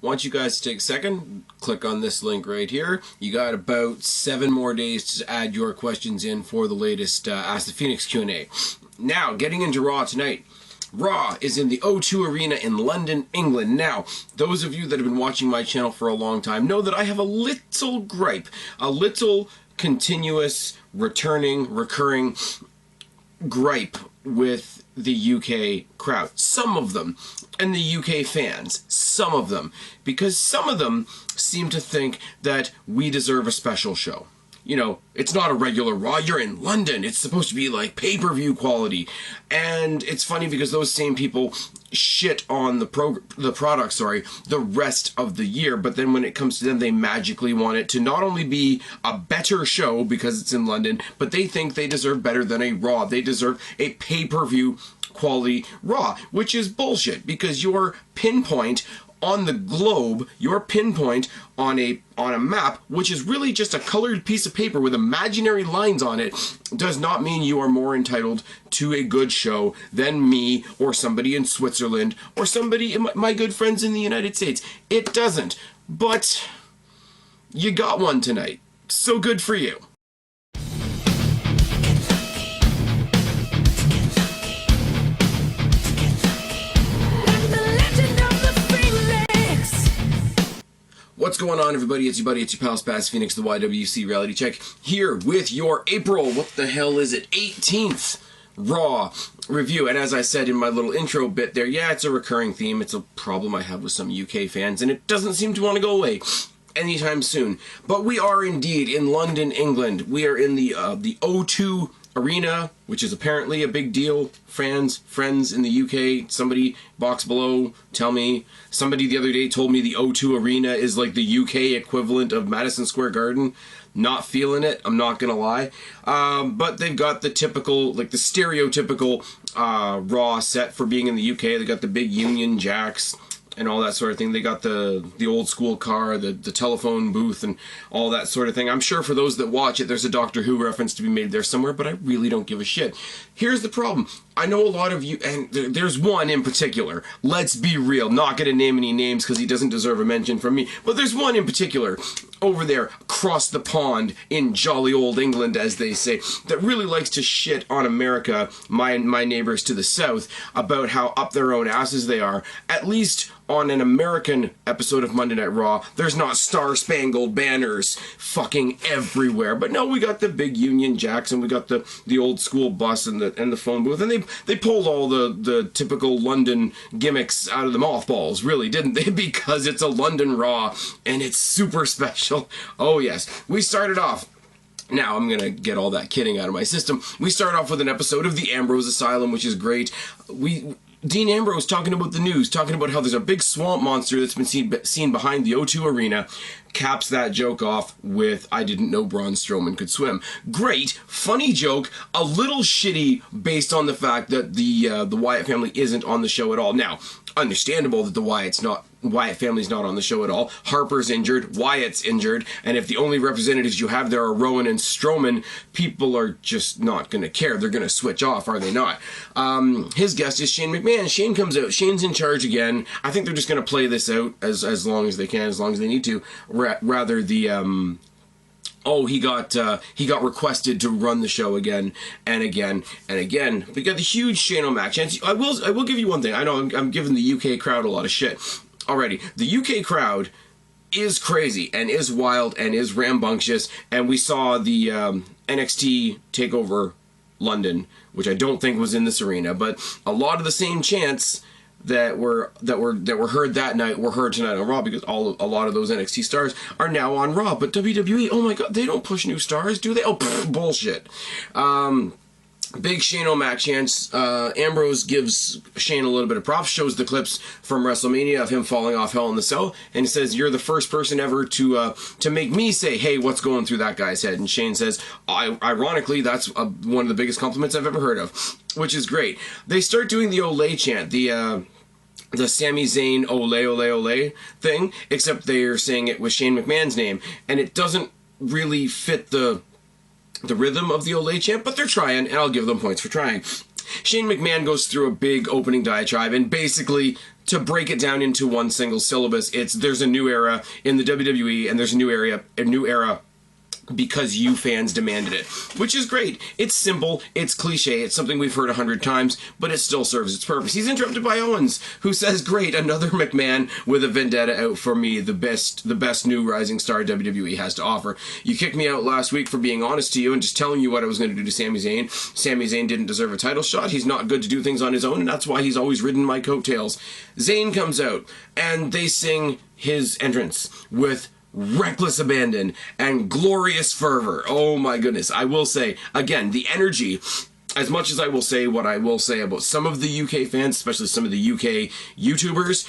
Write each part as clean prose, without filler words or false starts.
I want you guys to take a second, click on this link right here. You got about 7 more days to add your questions in for the latest Ask the Phoenix Q&A. Now, getting into Raw tonight. Raw is in the O2 Arena in London, England. Now, those of you that have been watching my channel for a long time know that I have a little gripe, a little continuous, recurring gripe with the UK crowd. Some of them, and the UK fans, some of them, because some of them seem to think that we deserve a special show. You know, it's not a regular Raw, you're in London, it's supposed to be like pay-per-view quality. And it's funny because those same people shit on the product, the rest of the year, but then when it comes to them, they magically want it to not only be a better show because it's in London, but they think they deserve better than a Raw. They deserve a pay-per-view quality Raw, which is bullshit because your pinpoint on the globe, your pinpoint on a map, which is really just a colored piece of paper with imaginary lines on it, does not mean you are more entitled to a good show than me or somebody in Switzerland or somebody, my good friends in the United States. It doesn't. But you got one tonight. So good for you. What's going on, everybody? It's your buddy, it's your pal Spaz Phoenix, the YWC Reality Check, here with your April, what the hell is it, 18th Raw review. And as I said in my little intro bit there, yeah, it's a recurring theme. It's a problem I have with some UK fans, and it doesn't seem to want to go away anytime soon. But we are indeed in London, England. We are in the O2 Arena, which is apparently a big deal. Friends in the UK, somebody box below, tell me. Somebody the other day told me the O2 Arena is like the UK equivalent of Madison Square Garden. Not feeling it, I'm not gonna lie. But they've got the typical, like the stereotypical Raw set for being in the UK. They got the big Union Jacks and all that sort of thing. They got the old school car, the telephone booth, and all that sort of thing. I'm sure for those that watch it, there's a Doctor Who reference to be made there somewhere, but I really don't give a shit. Here's the problem. I know a lot of you, and there's one in particular. Let's be real. Not going to name any names because he doesn't deserve a mention from me, but there's one in particular over there across the pond in jolly old England, as they say, that really likes to shit on America, my neighbors to the south, about how up their own asses they are. At least on an American episode of Monday Night Raw, there's not star-spangled banners fucking everywhere. But no, we got the big Union Jacks, and we got the old school bus and the phone booth, and they pulled all the typical London gimmicks out of the mothballs, really, didn't they? Because it's a London Raw, and it's super special. Oh yes, we started off. Now, I'm going to get all that kidding out of my system. We start off with an episode of the Ambrose Asylum, which is great. Dean Ambrose talking about the news, talking about how there's a big swamp monster that's been seen behind the O2 Arena, caps that joke off with, I didn't know Braun Strowman could swim. Great, funny joke, a little shitty based on the fact that the Wyatt family isn't on the show at all. Now, understandable that the Wyatt family's not on the show at all. Harper's injured, Wyatt's injured, and if the only representatives you have there are Rowan and Strowman, people are just not going to care. They're going to switch off, are they not? His guest is Shane McMahon. Shane comes out. Shane's in charge again. I think they're just going to play this out as long as they can, as long as they need to. Rather the oh, he got requested to run the show again and again and again. We got the huge Shane match. And I will give you one thing. I know I'm giving the UK crowd a lot of shit already. The UK crowd is crazy and is wild and is rambunctious. And we saw the NXT TakeOver London, which I don't think was in this arena, but a lot of the same chants that were heard that night were heard tonight on Raw, because a lot of those NXT stars are now on Raw. But WWE, oh my god, they don't push new stars, do they? Oh, bullshit. Big Shane O'Mac chance. Ambrose gives Shane a little bit of props, shows the clips from WrestleMania of him falling off Hell in the Cell, and he says, "You're the first person ever to make me say, hey, what's going through that guy's head?" And Shane says, ironically, that's one of the biggest compliments I've ever heard of, which is great. They start doing the Olay chant, the Sami Zayn Olay Olay Olay thing, except they're saying it with Shane McMahon's name, and it doesn't really fit the rhythm of the Olay chant, but they're trying, and I'll give them points for trying. Shane McMahon goes through a big opening diatribe and basically to break it down into one single syllabus, there's a new era in the WWE, and there's a new era because you fans demanded it, which is great. It's simple, it's cliche, it's something we've heard 100 times, but it still serves its purpose. He's interrupted by Owens, who says, great, another McMahon with a vendetta out for me, the best new rising star WWE has to offer. You kicked me out last week for being honest to you and just telling you what I was going to do to Sami Zayn. Sami Zayn didn't deserve a title shot. He's not good to do things on his own, and that's why he's always ridden my coattails. Zayn comes out, and they sing his entrance with reckless abandon and glorious fervor. Oh my goodness. I will say, again, the energy, as much as I will say what I will say about some of the UK fans, especially some of the UK YouTubers,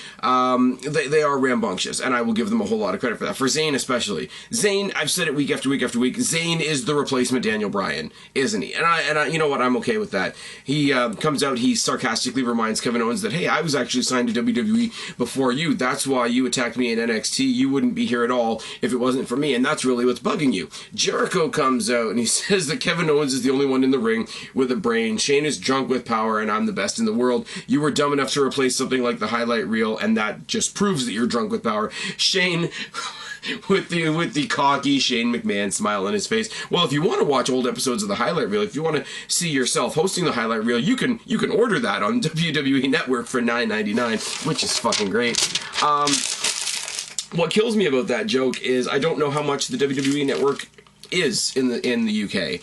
they are rambunctious, and I will give them a whole lot of credit for that. For Zayn especially. Zayn, I've said it week after week after week, Zayn is the replacement Daniel Bryan, isn't he? And I you know what, I'm okay with that. He comes out, he sarcastically reminds Kevin Owens that, hey, I was actually signed to WWE before you. That's why you attacked me in NXT. You wouldn't be here at all if it wasn't for me, and that's really what's bugging you. Jericho comes out, and he says that Kevin Owens is the only one in the ring with a brain. Shane is drunk with power, and I'm the best in the world. You were dumb enough to replace something like the highlight reel, and that just proves that you're drunk with power. Shane, with the cocky Shane McMahon smile on his face. Well, if you want to watch old episodes of the highlight reel, if you want to see yourself hosting the highlight reel, you can order that on WWE Network for $9.99, which is fucking great. What kills me about that joke is I don't know how much the WWE Network is in the UK.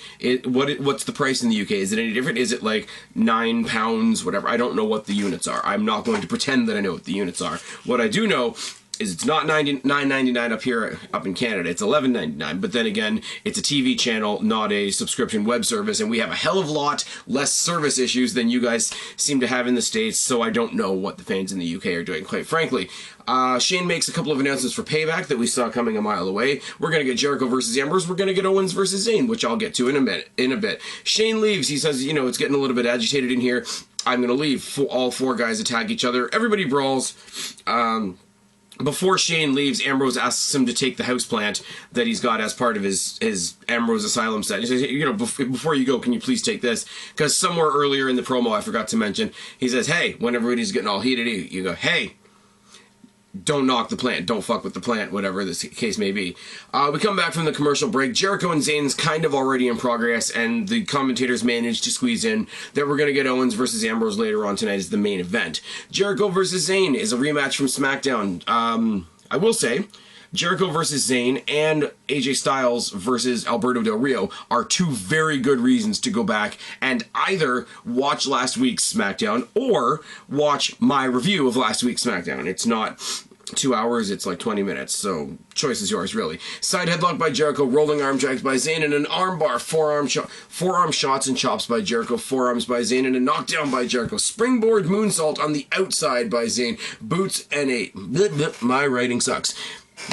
What's the price in the UK? Is it any different? Is it like £9, whatever? I don't know what the units are. I'm not going to pretend that I know what the units are. What I do know is it's not $9.99 up here, up in Canada. It's $11.99. But then again, it's a TV channel, not a subscription web service, and we have a hell of a lot less service issues than you guys seem to have in the States, so I don't know what the fans in the UK are doing, quite frankly. Shane makes a couple of announcements for Payback that we saw coming a mile away. We're going to get Jericho versus Ambrose. We're going to get Owens versus Zayn, which I'll get to in a bit. Shane leaves. He says, you know, it's getting a little bit agitated in here. I'm going to leave. All four guys attack each other. Everybody brawls. Before Shane leaves, Ambrose asks him to take the houseplant that he's got as part of his Ambrose Asylum set. He says, you know, before you go, can you please take this? Because somewhere earlier in the promo, I forgot to mention, he says, hey, when everybody's getting all heated, you go, hey, don't knock the plant, don't fuck with the plant, whatever this case may be. We come back from the commercial break. Jericho and Zayn's kind of already in progress, and the commentators managed to squeeze in that we're going to get Owens versus Ambrose later on tonight as the main event. Jericho versus Zayn is a rematch from SmackDown. I will say, Jericho versus Zayn and AJ Styles versus Alberto Del Rio are two very good reasons to go back and either watch last week's SmackDown or watch my review of last week's SmackDown. It's not 2 hours, it's like 20 minutes, so choice is yours, really. Side headlock by Jericho, rolling arm drags by Zayn, and an armbar, forearm shots and chops by Jericho, forearms by Zayn, and a knockdown by Jericho. Springboard moonsault on the outside by Zayn. Boots and my writing sucks.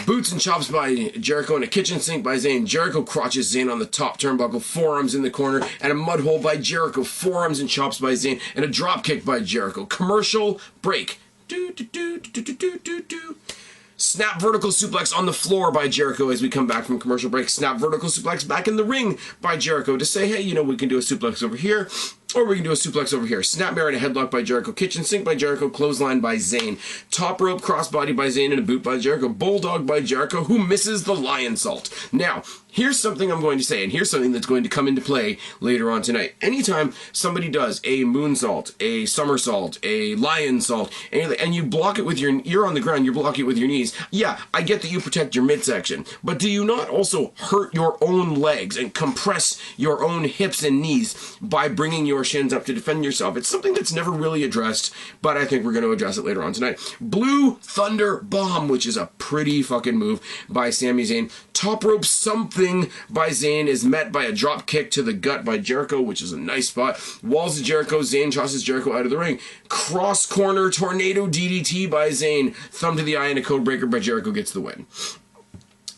Boots and chops by Jericho and a kitchen sink by Zayn. Jericho crotches Zayn on the top turnbuckle, forearms in the corner, and a mud hole by Jericho. Forearms and chops by Zayn, and a drop kick by Jericho. Commercial break. Snap vertical suplex on the floor by Jericho as we come back from commercial break. Snap vertical suplex back in the ring by Jericho to say, hey, you know, we can do a suplex over here, or we can do a suplex over here. Snapmare and a headlock by Jericho. Kitchen sink by Jericho. Clothesline by Zayn. Top rope crossbody by Zayn and a boot by Jericho. Bulldog by Jericho, who misses the lion salt. Now, here's something I'm going to say, and here's something that's going to come into play later on tonight. Anytime somebody does a moonsault, a somersault, a lion salt, and you block it with you're on the ground, you block it with your knees. Yeah, I get that you protect your midsection, but do you not also hurt your own legs and compress your own hips and knees by bringing your shins up to defend yourself? It's something that's never really addressed, but I think we're going to address it later on tonight. Blue Thunder Bomb, which is a pretty fucking move by Sami Zayn. Top rope something by Zayn is met by a drop kick to the gut by Jericho, which is a nice spot. Walls of Jericho, Zayn tosses Jericho out of the ring. Cross corner tornado DDT by Zayn. Thumb to the eye and a code breaker by Jericho gets the win.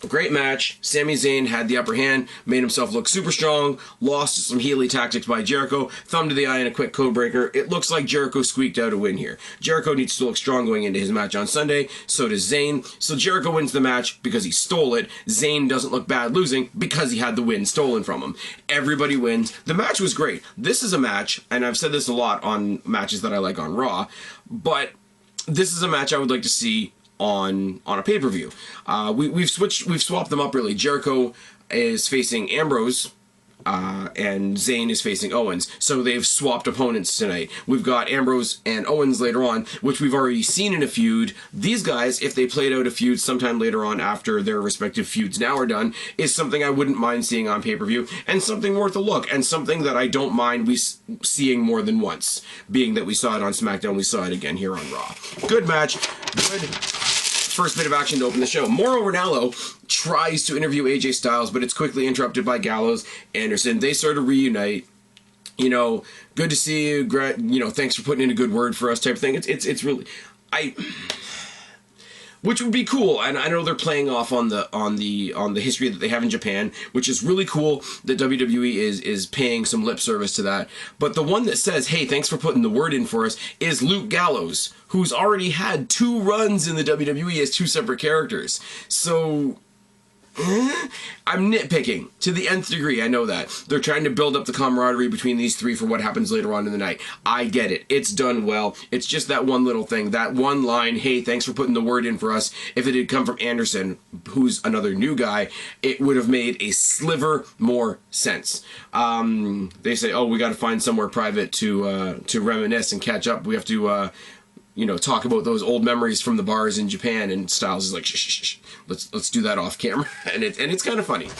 Great match. Sami Zayn had the upper hand, made himself look super strong, lost to some Healy tactics by Jericho, thumb to the eye and a quick code breaker. It looks like Jericho squeaked out a win here. Jericho needs to look strong going into his match on Sunday, so does Zayn. So Jericho wins the match because he stole it. Zayn doesn't look bad losing because he had the win stolen from him. Everybody wins. The match was great. This is a match, and I've said this a lot on matches that I like on Raw, but this is a match I would like to see on a pay-per-view. We've swapped them up really. Jericho is facing Ambrose, and Zayn is facing Owens. So they've swapped opponents tonight. We've got Ambrose and Owens later on, which we've already seen in a feud. These guys, if they played out a feud sometime later on after their respective feuds now are done, is something I wouldn't mind seeing on pay-per-view, and something worth a look, and something that I don't mind seeing more than once, being that we saw it on SmackDown, we saw it again here on Raw. Good match. Good first bit of action to open the show. Mauro Ranallo tries to interview AJ Styles, but it's quickly interrupted by Gallows, Anderson. They sort of reunite. You know, good to see you. You know, thanks for putting in a good word for us, type of thing. It's really, which would be cool. And I know they're playing off on the history that they have in Japan, which is really cool that WWE is paying some lip service to that. But the one that says, hey, thanks for putting the word in for us, is Luke Gallows, who's already had 2 runs in the WWE as 2 separate characters. So I'm nitpicking to the nth degree. I know that. They're trying to build up the camaraderie between these 3 for what happens later on in the night. I get it. It's done well. It's just that one little thing, that one line, hey, thanks for putting the word in for us. If it had come from Anderson, who's another new guy, it would have made a sliver more sense. They say, oh, we got to find somewhere private to reminisce and catch up. We have to you know, talk about those old memories from the bars in Japan, and Styles is like, shh, shh, shh. Let's do that off camera, and it's kind of funny.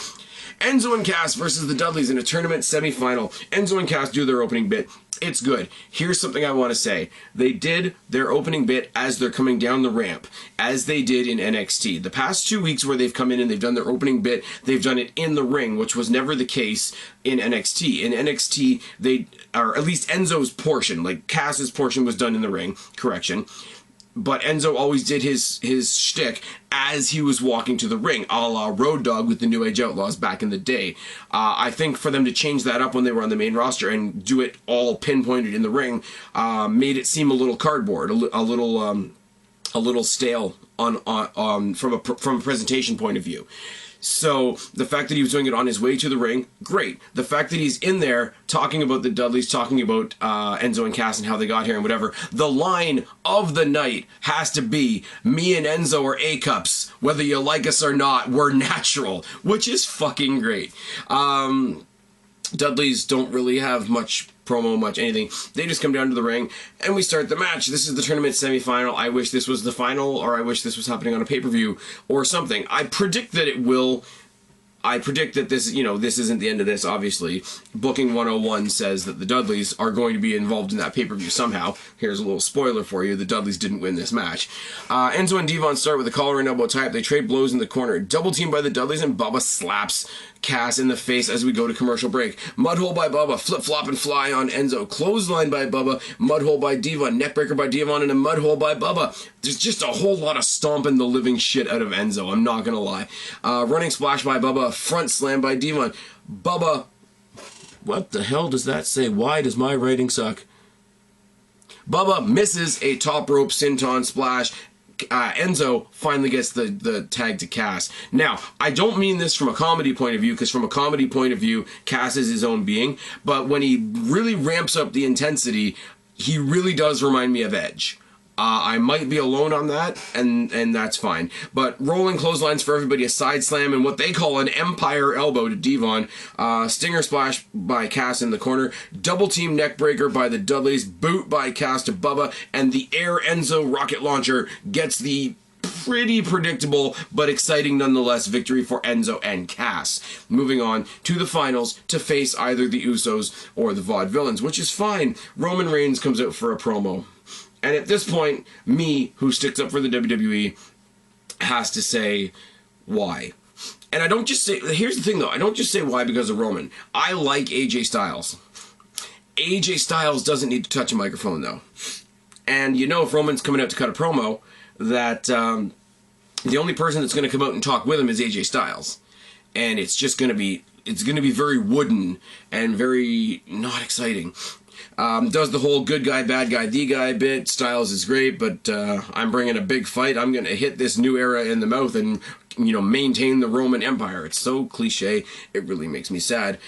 Enzo and Cass versus the Dudleys in a tournament semifinal. Enzo and Cass do their opening bit. It's good. Here's something I want to say. They did their opening bit as they're coming down the ramp, as they did in NXT. The past 2 weeks where they've come in and they've done their opening bit, they've done it in the ring, which was never the case in NXT. In NXT, or at least Enzo's portion, like Cass's portion was done in the ring, correction. But Enzo always did his shtick as he was walking to the ring, a la Road Dogg with the New Age Outlaws back in the day. I think for them to change that up when they were on the main roster and do it all pinpointed in the ring made it seem a little cardboard, a little stale from a presentation point of view. So the fact that he was doing it on his way to the ring, great. The fact that he's in there talking about the Dudleys, talking about Enzo and Cass and how they got here and whatever, the line of the night has to be, me and Enzo are A-cups, whether you like us or not, we're natural, which is fucking great. Dudleys don't really have much promo, much anything. They just come down to the ring and we start the match. This is the tournament semifinal. I wish this was the final, or I wish this was happening on a pay-per-view or something. I predict that it will. I predict that this, you know, this isn't the end of this, obviously. Booking 101 says that the Dudleys are going to be involved in that pay-per-view somehow. Here's a little spoiler for you. The Dudleys didn't win this match. Enzo and Devon start with a collar and elbow tie-up. They trade blows in the corner. Double team by the Dudleys, and Bubba slaps Cass in the face as we go to commercial break. Mudhole by Bubba. Flip-flop and fly on Enzo. Clothesline by Bubba. Mudhole by Devon. Neckbreaker by Devon, and a mudhole by Bubba. There's just a whole lot of stomping the living shit out of Enzo. I'm not going to lie. Running splash by Bubba. Front slam by Devon. Bubba. What the hell does that say? Why does my writing suck? Bubba misses a top rope senton splash. Enzo finally gets the tag to Cass. Now, I don't mean this from a comedy point of view, because from a comedy point of view, Cass is his own being, but when he really ramps up the intensity, he really does remind me of Edge. I might be alone on that, and that's fine. But rolling clotheslines for everybody, a side slam, and what they call an Empire elbow to Devon. Stinger splash by Cass in the corner. Double team neck breaker by the Dudleys. Boot by Cass to Bubba. And the Air Enzo rocket launcher gets the pretty predictable but exciting nonetheless victory for Enzo and Cass. Moving on to the finals to face either the Usos or the Vaudevillains, which is fine. Roman Reigns comes out for a promo. And at this point, me, who sticks up for the WWE, has to say why. And I don't just say, here's the thing though, I don't just say why because of Roman. I like AJ Styles. AJ Styles doesn't need to touch a microphone though. And you know, if Roman's coming out to cut a promo, that the only person that's going to come out and talk with him is AJ Styles. And it's just going to be, it's going to be very wooden and very not exciting. Does the whole good guy, bad guy, the guy bit. Styles is great, but I'm bringing a big fight. I'm going to hit this new era in the mouth and, you know, maintain the Roman Empire. It's so cliche. It really makes me sad.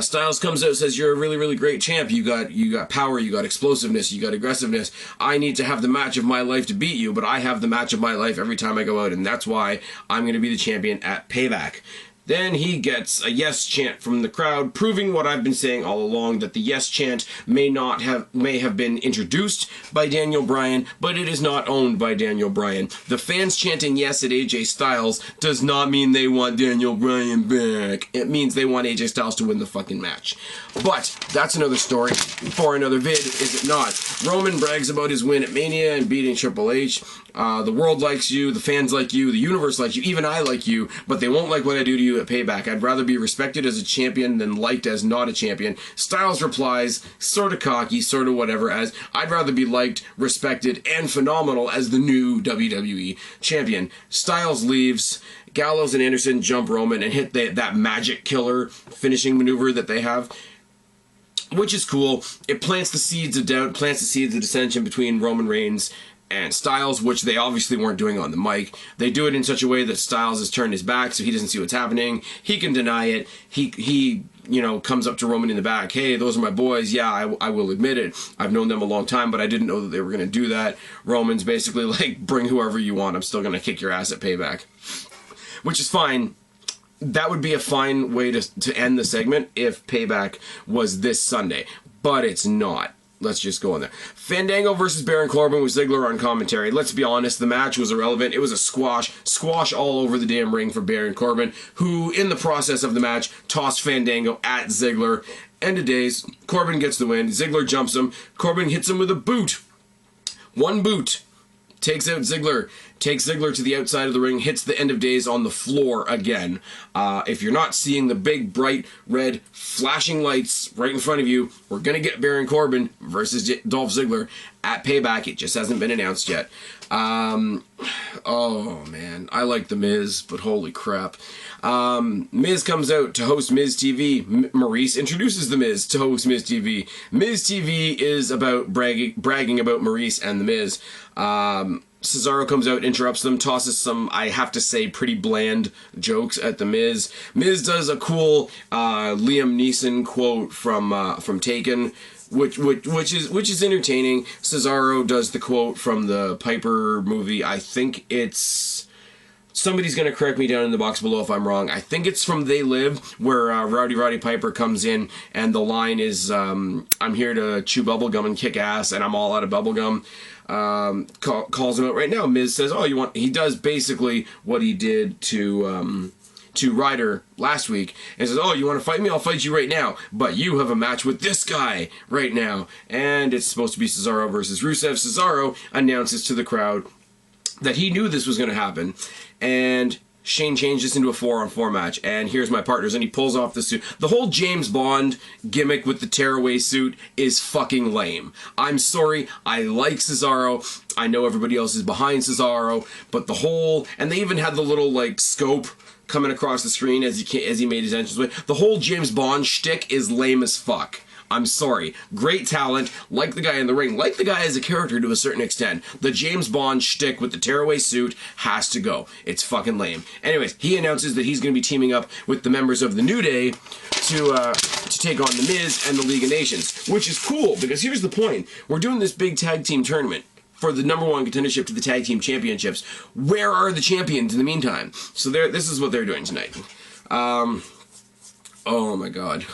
Styles comes out and says, you're a really, really great champ. You got power, you got explosiveness, you got aggressiveness. I need to have the match of my life to beat you, but I have the match of my life every time I go out, and that's why I'm going to be the champion at Payback. Then he gets a yes chant from the crowd, proving what I've been saying all along, that the yes chant may have been introduced by Daniel Bryan, but it is not owned by Daniel Bryan. The fans chanting yes at AJ Styles does not mean they want Daniel Bryan back. It means they want AJ Styles to win the fucking match. But that's another story for another vid, is it not? Roman brags about his win at Mania and beating Triple H. The world likes you, the fans like you, the universe likes you, even I like you, but they won't like what I do to you at Payback. I'd rather be respected as a champion than liked as not a champion. Styles replies, sort of cocky, sort of whatever, as I'd rather be liked, respected, and phenomenal as the new WWE champion. Styles leaves. Gallows and Anderson jump Roman and hit that magic killer finishing maneuver that they have, which is cool. It plants the seeds of doubt, plants the seeds of dissension between Roman Reigns and Styles, which they obviously weren't doing on the mic. They do it in such a way that Styles has turned his back so he doesn't see what's happening. He can deny it. He you know, comes up to Roman in the back. Hey, those are my boys. Yeah, I will admit it. I've known them a long time, but I didn't know that they were going to do that. Roman's basically like, bring whoever you want. I'm still going to kick your ass at Payback. Which is fine. That would be a fine way to end the segment if Payback was this Sunday. But it's not. Let's just go on there. Fandango versus Baron Corbin with Ziggler on commentary. Let's be honest, the match was irrelevant. It was a squash all over the damn ring for Baron Corbin, who, in the process of the match, tossed Fandango at Ziggler. End of days. Corbin gets the win. Ziggler jumps him. Corbin hits him with a boot. One boot. Takes out Ziggler. Takes Ziggler to the outside of the ring. Hits the end of days on the floor again. If you're not seeing the big, bright, red, flashing lights right in front of you, we're going to get Baron Corbin versus Dolph Ziggler at Payback. It just hasn't been announced yet. Oh, man. I like The Miz, but holy crap. Miz comes out to host Miz TV. Maurice introduces The Miz to host Miz TV. Miz TV is about bragging about Maurice and The Miz. Cesaro comes out, interrupts them, tosses some, I have to say, pretty bland jokes at The Miz. Miz does a cool Liam Neeson quote from Taken, which is entertaining. Cesaro does the quote from the Piper movie. I think it's... Somebody's going to correct me down in the box below if I'm wrong. I think it's from They Live, where Roddy Piper comes in, and the line is, I'm here to chew bubblegum and kick ass, and I'm all out of bubblegum. Calls him out right now. Miz says, he does basically what he did to Ryder last week, and says, you want to fight me? I'll fight you right now, but you have a match with this guy right now. And it's supposed to be Cesaro versus Rusev. Cesaro announces to the crowd that he knew this was going to happen, and Shane changed this into a 4-on-4 match, and here's my partners, and he pulls off the suit. The whole James Bond gimmick with the tearaway suit is fucking lame. I'm sorry, I like Cesaro, I know everybody else is behind Cesaro, but the whole, and they even had the little, like, scope coming across the screen as he made his entrance. The whole James Bond shtick is lame as fuck. I'm sorry. Great talent, like the guy in the ring, like the guy as a character to a certain extent. The James Bond shtick with the tearaway suit has to go. It's fucking lame. Anyways, he announces that he's going to be teaming up with the members of the New Day to take on The Miz and the League of Nations, which is cool, because here's the point. We're doing this big tag team tournament for the #1 contendership to the tag team championships. Where are the champions in the meantime? So this is what they're doing tonight. Oh my god.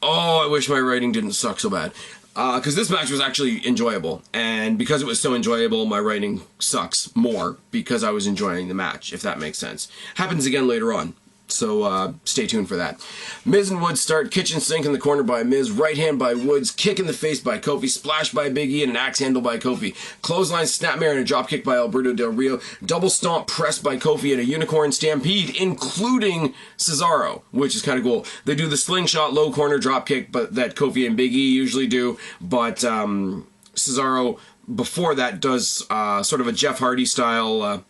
Oh, I wish my writing didn't suck so bad. Because this match was actually enjoyable. And because it was so enjoyable, my writing sucks more because I was enjoying the match, if that makes sense. Happens again later on. So stay tuned for that. Miz and Woods start. Kitchen sink in the corner by Miz. Right hand by Woods. Kick in the face by Kofi. Splash by Big E and an axe handle by Kofi. Clothesline snapmare and a drop kick by Alberto Del Rio. Double stomp press by Kofi and a unicorn stampede, including Cesaro, which is kind of cool. They do the slingshot low corner drop kick, but that Kofi and Big E usually do. But Cesaro before that does sort of a Jeff Hardy style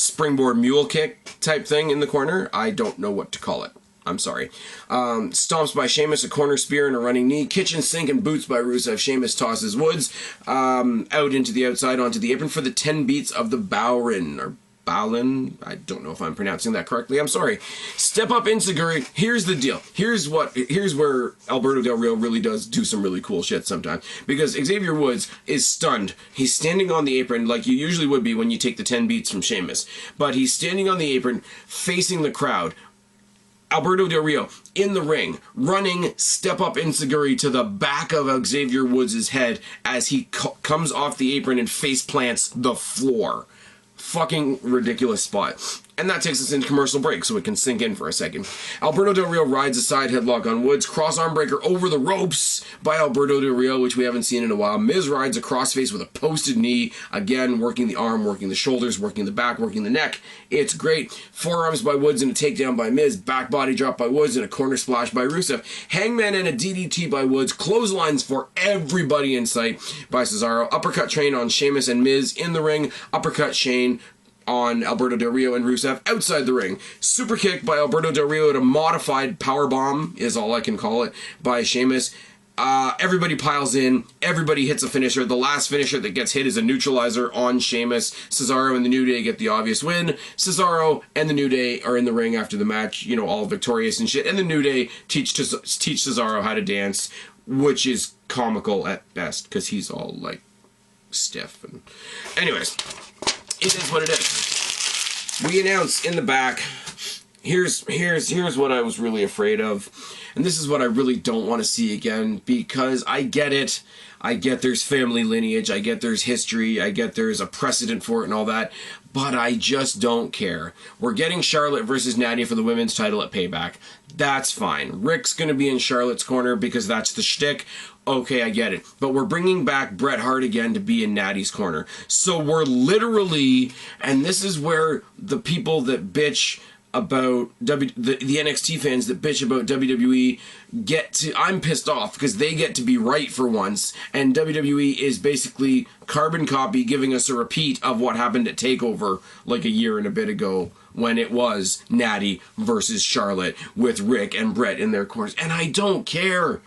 springboard mule kick type thing in the corner. I don't know what to call it. I'm sorry. Stomps by Sheamus, a corner spear and a running knee. Kitchen sink and boots by Rusev. Sheamus tosses Woods out into the outside onto the apron for the 10 beats of the Bowrin, or Balin. I don't know if I'm pronouncing that correctly. I'm sorry. Step up Inseguri. Here's the deal. Here's where Alberto Del Rio really does do some really cool shit sometimes. Because Xavier Woods is stunned. He's standing on the apron like you usually would be when you take the 10 beats from Sheamus. But he's standing on the apron facing the crowd. Alberto Del Rio in the ring, running step up Inseguri to the back of Xavier Woods' head as he comes off the apron and face plants the floor. Fucking ridiculous spot. And that takes us into commercial break so it can sink in for a second. Alberto Del Rio rides a side headlock on Woods. Cross arm breaker over the ropes by Alberto Del Rio, which we haven't seen in a while. Miz rides a crossface with a posted knee. Again, working the arm, working the shoulders, working the back, working the neck. It's great. Forearms by Woods and a takedown by Miz. Back body drop by Woods and a corner splash by Rusev. Hangman and a DDT by Woods. Clotheslines for everybody in sight by Cesaro. Uppercut train on Sheamus and Miz in the ring. Uppercut chain on Alberto Del Rio and Rusev outside the ring. Super kick by Alberto Del Rio at a modified powerbomb, is all I can call it, by Sheamus. Everybody piles in. Everybody hits a finisher. The last finisher that gets hit is a neutralizer on Sheamus. Cesaro and the New Day get the obvious win. Cesaro and the New Day are in the ring after the match, you know, all victorious and shit. And the New Day teach Cesaro how to dance, which is comical at best, because he's all, like, stiff. And anyways, it is what it is. We announce in the back, here's what I was really afraid of. And this is what I really don't want to see again, because I get it. I get there's family lineage. I get there's history. I get there's a precedent for it and all that. But I just don't care. We're getting Charlotte versus Nattie for the women's title at Payback. That's fine. Rick's going to be in Charlotte's corner because that's the shtick. Okay, I get it. But we're bringing back Bret Hart again to be in Nattie's corner. So we're literally, and this is where the people that bitch about the NXT fans that bitch about WWE get to, I'm pissed off because they get to be right for once, and WWE is basically carbon copy giving us a repeat of what happened at TakeOver like a year and a bit ago when it was Nattie versus Charlotte with Rick and Bret in their corners. And I don't care.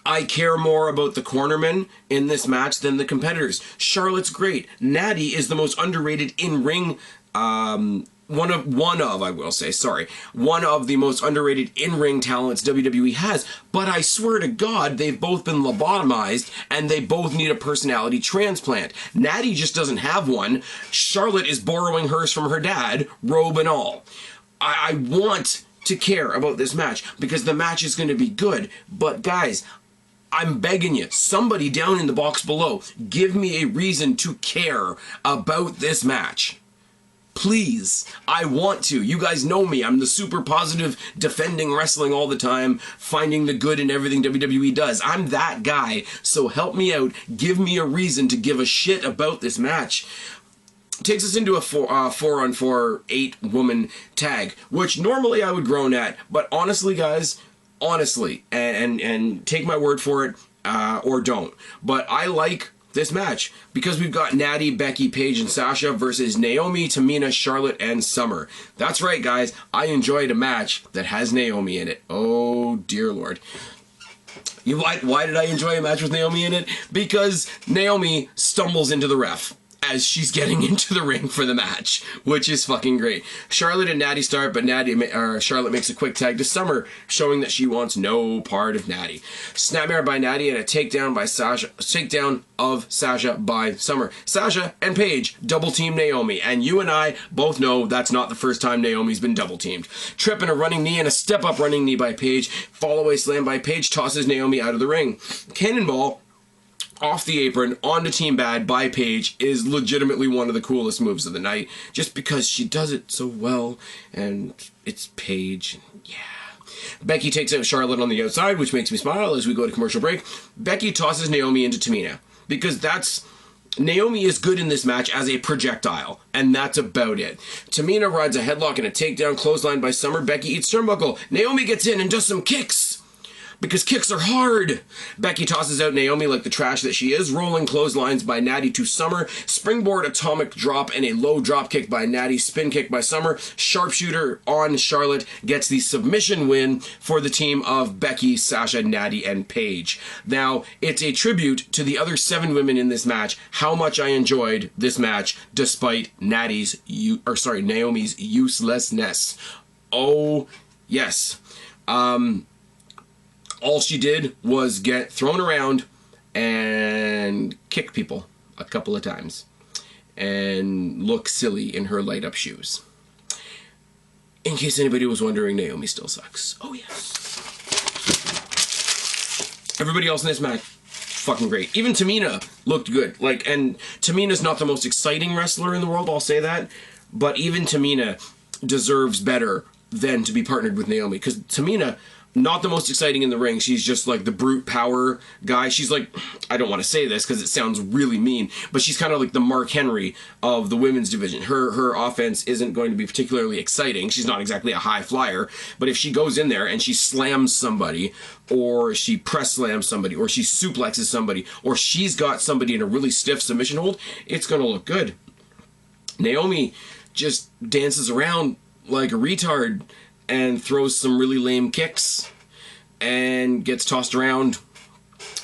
I care more about the cornermen in this match than the competitors. Charlotte's great. Nattie is the most underrated in-ring one of the most underrated in-ring talents WWE has. But I swear to God, they've both been lobotomized, and they both need a personality transplant. Nattie just doesn't have one. Charlotte is borrowing hers from her dad, robe and all. I want to care about this match, because the match is going to be good. But guys, I'm begging you, somebody down in the box below, give me a reason to care about this match. Please, I want to. You guys know me. I'm the super positive, defending wrestling all the time, finding the good in everything WWE does. I'm that guy. So help me out. Give me a reason to give a shit about this match. Takes us into a 4-on-4 8-woman tag, which normally I would groan at. But honestly, guys, honestly, and take my word for it, or don't. But I like this match because we've got Nattie, Becky, Paige, and Sasha versus Naomi, Tamina, Charlotte, and Summer. That's right, guys. I enjoyed a match that has Naomi in it. Oh, dear Lord. Why did I enjoy a match with Naomi in it? Because Naomi stumbles into the ref as she's getting into the ring for the match, which is fucking great. Charlotte and Nattie start, but Charlotte makes a quick tag to Summer, showing that she wants no part of Nattie. Snapmare by Nattie and a takedown of Sasha by Summer. Sasha and Paige double team Naomi, and you and I both know that's not the first time Naomi's been double teamed. Trip and a running knee and a step up running knee by Paige. Fall away slam by Paige tosses Naomi out of the ring. Cannonball off the apron onto Team Bad by Paige is legitimately one of the coolest moves of the night, just because she does it so well, and it's Paige. Yeah. Becky takes out Charlotte on the outside, which makes me smile as we go to commercial break. Becky tosses Naomi into Tamina, because Naomi is good in this match as a projectile, and that's about it. Tamina rides a headlock and a takedown, clothesline by Summer. Becky eats turnbuckle. Naomi gets in and does some kicks. because kicks are hard. Becky tosses out Naomi like the trash that she is. Rolling clotheslines by Nattie to Summer. Springboard atomic drop and a low drop kick by Nattie. Spin kick by Summer. Sharpshooter on Charlotte gets the submission win for the team of Becky, Sasha, Nattie, and Paige. Now, it's a tribute to the other 7 women in this match, how much I enjoyed this match despite Naomi's uselessness. Oh, yes. All she did was get thrown around and kick people a couple of times and look silly in her light up shoes. In case anybody was wondering, Naomi still sucks. Oh yes. Everybody else in this match, fucking great. Even Tamina looked good. Like, and Tamina's not the most exciting wrestler in the world, I'll say that. But even Tamina deserves better than to be partnered with Naomi. Because Tamina, not the most exciting in the ring. She's just like the brute power guy. She's like, I don't want to say this because it sounds really mean, but she's kind of like the Mark Henry of the women's division. Her offense isn't going to be particularly exciting. She's not exactly a high flyer, but if she goes in there and she slams somebody, or she press slams somebody, or she suplexes somebody, or she's got somebody in a really stiff submission hold, it's going to look good. Naomi just dances around like a retard and throws some really lame kicks and gets tossed around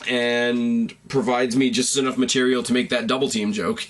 and provides me just enough material to make that double team joke,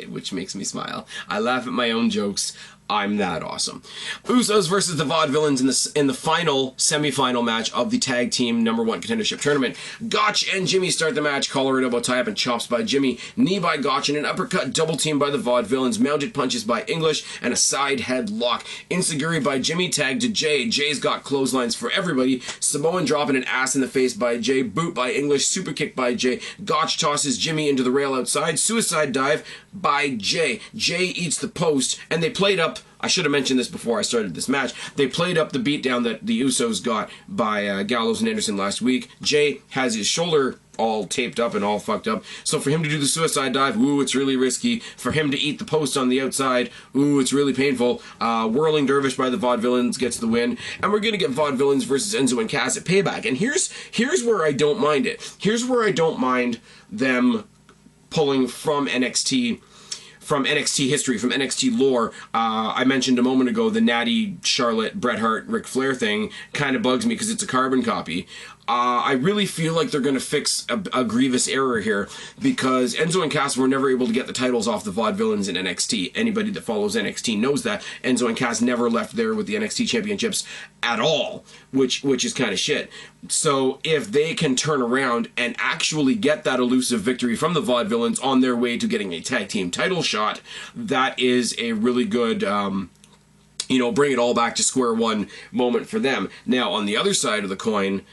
which makes me smile. I laugh at my own jokes. I'm that awesome. Usos versus the Vaudevillains in the final semi-final match of the tag team #1 contendership tournament. Gotch and Jimmy start the match. Collar and elbow tie up and chops by Jimmy. Knee by Gotch and an uppercut double team by the Vaudevillains. Mounted punches by English and a side headlock. Insiguri by Jimmy. Tag to Jay. Jay's got clotheslines for everybody. Samoan dropping an ass in the face by Jay. Boot by English. Super kick by Jay. Gotch tosses Jimmy into the rail outside. Suicide dive by Jay. Jay eats the post, and they played up, I should have mentioned this before I started this match, they played up the beatdown that the Usos got by Gallows and Anderson last week. Jay has his shoulder all taped up and all fucked up, so for him to do the suicide dive, ooh, it's really risky. For him to eat the post on the outside, ooh, it's really painful. Whirling Dervish by the Vaudevillains gets the win, and we're gonna get Vaudevillains versus Enzo and Cass at Payback. And here's where I don't mind it. Here's where I don't mind them pulling from NXT history, from NXT lore. I mentioned a moment ago the Nattie, Charlotte, Bret Hart, Ric Flair thing kind of bugs me because it's a carbon copy. I really feel like they're going to fix a grievous error here, because Enzo and Cass were never able to get the titles off the Vaudevillains in NXT. Anybody that follows NXT knows that. Enzo and Cass never left there with the NXT championships at all, which is kind of shit. So if they can turn around and actually get that elusive victory from the Vaudevillains on their way to getting a tag team title shot, that is a really good bring it all back to square one moment for them. Now, on the other side of the coin,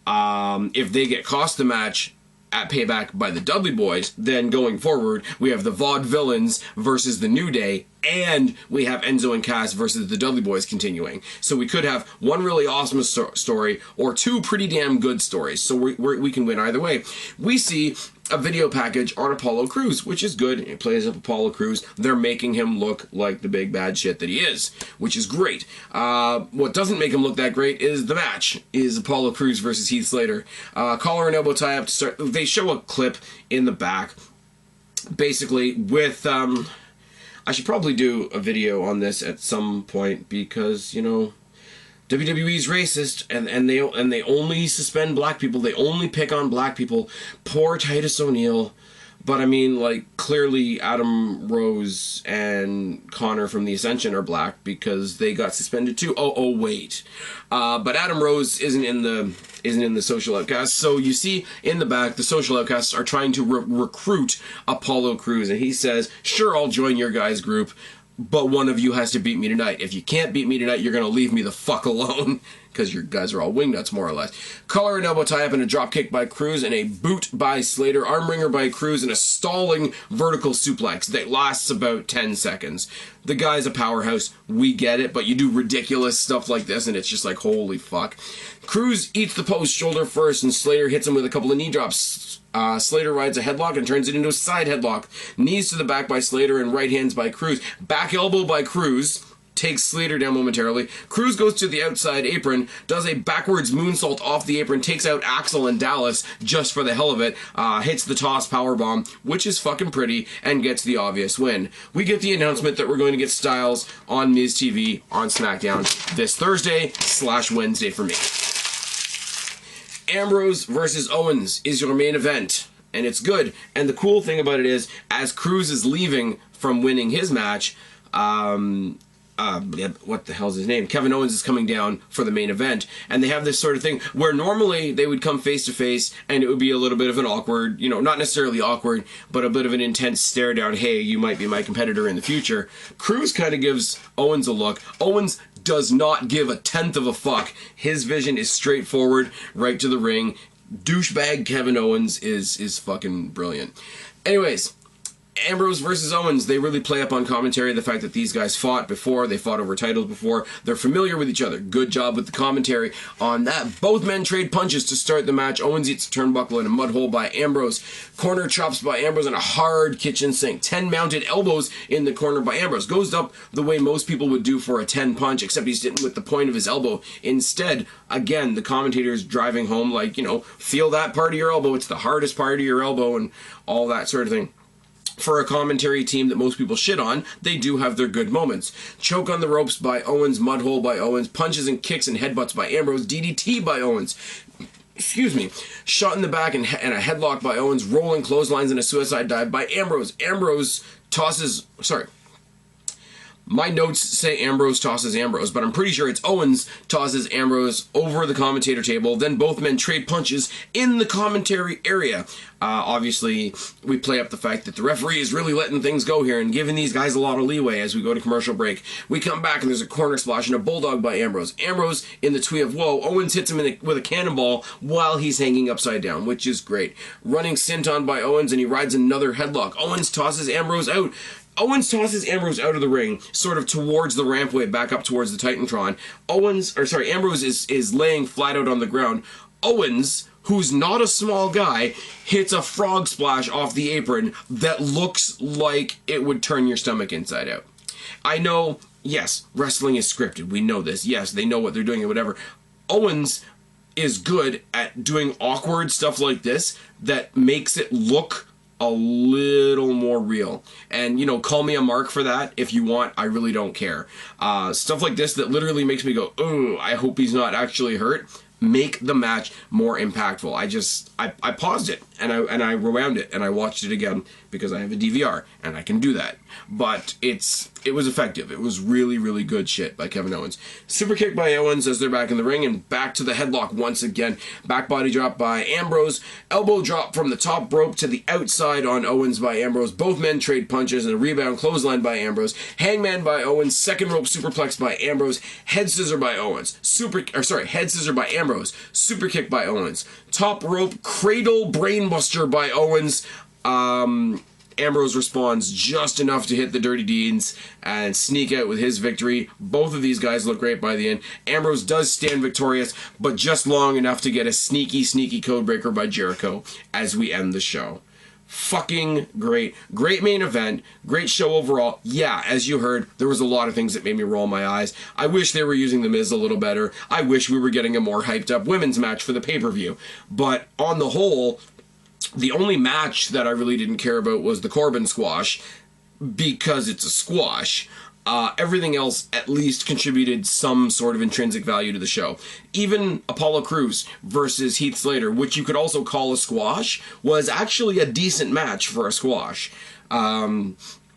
if they get cost the match at Payback by the Dudley Boys, then going forward, we have the Vaudevillains versus the New Day, and we have Enzo and Cass versus the Dudley Boys continuing. So we could have one really awesome story, or two pretty damn good stories. So we can win either way. We see a video package on Apollo Crews, which is good. It plays up Apollo Crews. They're making him look like the big bad shit that he is, which is great. What doesn't make him look that great is the match, is Apollo Crews versus Heath Slater. Collar and elbow tie up to start. They show a clip in the back, basically with, I should probably do a video on this at some point, because, WWE's racist, and they only suspend black people. They only pick on black people. Poor Titus O'Neil. But I mean, like, clearly Adam Rose and Connor from the Ascension are black because they got suspended too. Oh wait. But Adam Rose isn't in the Social Outcasts. So you see in the back, the Social Outcasts are trying to recruit Apollo Crews, and he says, "Sure, I'll join your guys' group, but one of you has to beat me tonight. If you can't beat me tonight, you're going to leave me the fuck alone." Because your guys are all wingnuts, more or less. Collar and elbow tie up and a drop kick by Crews, and a boot by Slater, armringer by Crews, and a stalling vertical suplex that lasts about 10 seconds. The guy's a powerhouse. We get it, but you do ridiculous stuff like this, and it's just like, holy fuck. Crews eats the post shoulder first, and Slater hits him with a couple of knee drops. Slater rides a headlock and turns it into a side headlock. Knees to the back by Slater and right hands by Crews. Back elbow by Crews takes Slater down momentarily. Cruz goes to the outside apron, does a backwards moonsault off the apron, takes out Axel and Dallas just for the hell of it, hits the toss powerbomb, which is fucking pretty, and gets the obvious win. We get the announcement that we're going to get Styles on Miz TV on SmackDown this Thursday/Wednesday for me. Ambrose versus Owens is your main event, and it's good. And the cool thing about it is, as Cruz is leaving from winning his match, what the hell's his name? Kevin Owens is coming down for the main event, and they have this sort of thing where normally they would come face to face, and it would be a little bit of an awkward, not necessarily awkward, but a bit of an intense stare down. Hey, you might be my competitor in the future. Cruz kind of gives Owens a look. Owens does not give a tenth of a fuck. His vision is straightforward, right to the ring. Douchebag Kevin Owens is fucking brilliant. Anyways, Ambrose versus Owens, they really play up on commentary the fact that these guys fought before, they fought over titles before, they're familiar with each other. Good job with the commentary on that. Both men trade punches to start the match. Owens eats a turnbuckle and a mud hole by Ambrose. Corner chops by Ambrose and a hard kitchen sink. 10 mounted elbows in the corner by Ambrose. Goes up the way most people would do for a 10 punch, except he's hitting with the point of his elbow. Instead, again, the commentator's driving home like, feel that part of your elbow. It's the hardest part of your elbow and all that sort of thing. For a commentary team that most people shit on, they do have their good moments. Choke on the ropes by Owens, mud hole by Owens, punches and kicks and headbutts by Ambrose, DDT by Owens. Excuse me. Shot in the back and a headlock by Owens, rolling clotheslines and a suicide dive by Ambrose. Ambrose tosses... Sorry. My notes say Ambrose tosses Ambrose, but I'm pretty sure it's Owens tosses Ambrose over the commentator table. Then both men trade punches in the commentary area. Obviously, we play up the fact that the referee is really letting things go here and giving these guys a lot of leeway as we go to commercial break. We come back and there's a corner splash and a bulldog by Ambrose. Ambrose in the twee of woe. Owens hits him with a cannonball while he's hanging upside down, which is great. Running senton by Owens and he rides another headlock. Owens tosses Ambrose out. Owens tosses Ambrose out of the ring, sort of towards the rampway, back up towards the Titantron. Ambrose is laying flat out on the ground. Owens, who's not a small guy, hits a frog splash off the apron that looks like it would turn your stomach inside out. I know, yes, wrestling is scripted. We know this. Yes, they know what they're doing and whatever. Owens is good at doing awkward stuff like this that makes it look a little more real. And, call me a mark for that if you want. I really don't care. Stuff like this that literally makes me go, oh, I hope he's not actually hurt. Make the match more impactful. I paused it and I rewound it and I watched it again because I have a DVR and I can do that. But it was effective. It was really, really good shit by Kevin Owens. Super kick by Owens as they're back in the ring and back to the headlock once again. Back body drop by Ambrose. Elbow drop from the top rope to the outside on Owens by Ambrose. Both men trade punches and a rebound clothesline by Ambrose. Hangman by Owens. Second rope superplex by Ambrose. Head scissor by Owens. Head scissor by Ambrose. Super kick by Owens. Top rope cradle brainbuster by Owens. Ambrose responds just enough to hit the Dirty Deeds and sneak out with his victory. Both of these guys look great by the end. Ambrose does stand victorious, but just long enough to get a sneaky codebreaker by Jericho as we end the show. Fucking great. Great main event. Great show overall. Yeah, as you heard, there was a lot of things that made me roll my eyes. I wish they were using The Miz a little better. I wish we were getting a more hyped up women's match for the pay-per-view. But on the whole, the only match that I really didn't care about was the Corbin squash, because it's a squash. Everything else at least contributed some sort of intrinsic value to the show. Even Apollo Crews versus Heath Slater, which you could also call a squash, was actually a decent match for a squash.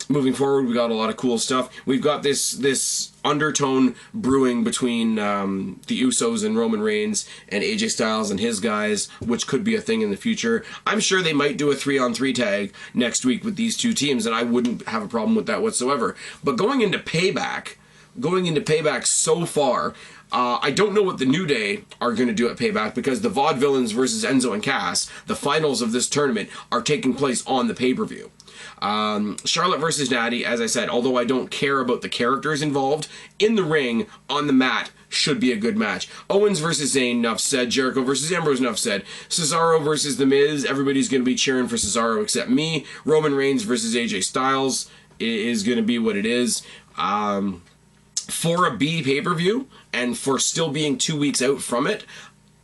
Moving forward, we got a lot of cool stuff. We've got this undertone brewing between the Usos and Roman Reigns and AJ Styles and his guys, which could be a thing in the future. I'm sure they might do a 3-on-3 tag next week with these two teams, and I wouldn't have a problem with that whatsoever. But going into Payback so far, I don't know what the New Day are going to do at Payback, because the Vaudevillains versus Enzo and Cass, the finals of this tournament, are taking place on the pay-per-view. Charlotte versus Nattie, as I said, although I don't care about the characters involved, in the ring, on the mat, should be a good match. Owens versus Zayn, enough said. Jericho versus Ambrose, enough said. Cesaro versus The Miz, everybody's going to be cheering for Cesaro except me. Roman Reigns versus AJ Styles is going to be what it is. for a B pay-per-view and for still being 2 weeks out from it,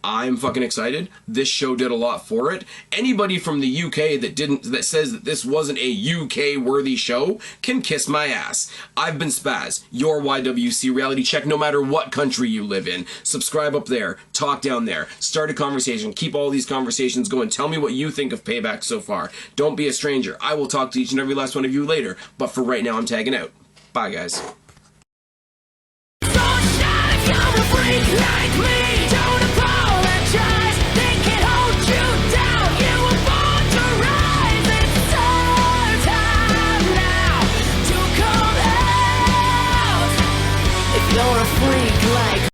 I'm fucking excited. This show did a lot for it. Anybody from the UK that says that this wasn't a UK worthy show can kiss my ass. I've been Spaz, your YWC reality check no matter what country you live in. Subscribe up there, talk down there, start a conversation, keep all these conversations going. Tell me what you think of Payback so far. Don't be a stranger. I will talk to each and every last one of you later, but for right now I'm tagging out. Bye guys. Like me, don't apologize. They can't hold you down. You were born to rise. It's our time now to come out. If you're a freak like